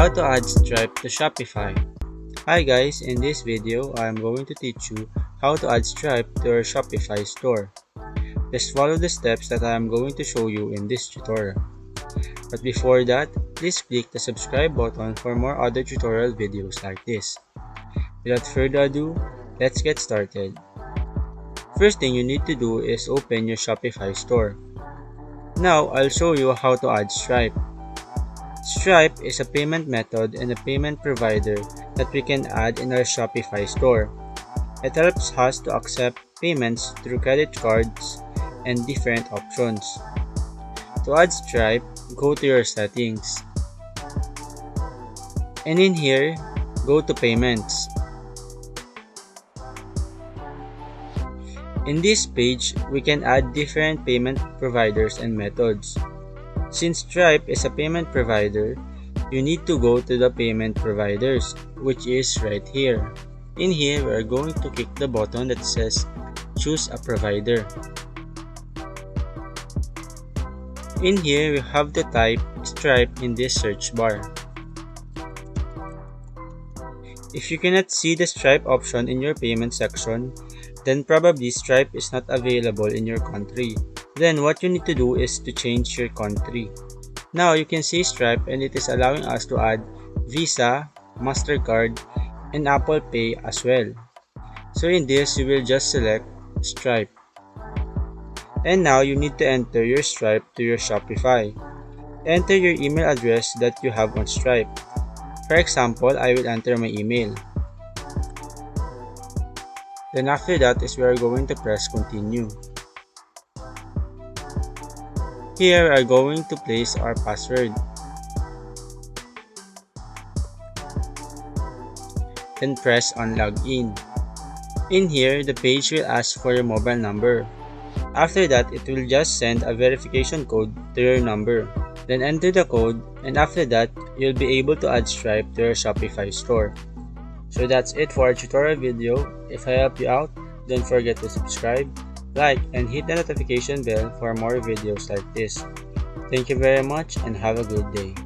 How to add Stripe to Shopify. Hi guys, in this video I am going to teach you how to add Stripe to your Shopify store. Just follow the steps that I am going to show you in this tutorial. But before that, please click the subscribe button for more other tutorial videos like this. Without further ado, let's get started. First thing you need to do is open your Shopify store. Now I'll show you how to add Stripe. Stripe is a payment method and a payment provider that we can add in our Shopify store. It helps us to accept payments through credit cards and different options. To add Stripe, go to your settings. And in here, go to payments. In this page, we can add different payment providers and methods. Since Stripe is a payment provider, you need to go to the payment providers, which is right here. In here, we are going to click the button that says choose a provider. In here, we have to type Stripe in this search bar. If you cannot see the Stripe option in your payment section, then probably Stripe is not available in your country. Then what you need to do is to change your country. Now you can see Stripe and it is allowing us to add Visa, MasterCard, and Apple Pay as well. So in this, you will just select Stripe. And now you need to enter your Stripe to your Shopify. Enter your email address that you have on Stripe. For example, I will enter my email. Then after that is we are going to press continue. Here we are going to place our password. Then press on login. In here, the page will ask for your mobile number. After that, it will just send a verification code to your number. Then enter the code, and after that, you'll be able to add Stripe to your Shopify store. So that's it for our tutorial video. If I helped you out, don't forget to subscribe, like, and hit the notification bell for more videos like this. Thank you very much and have a good day.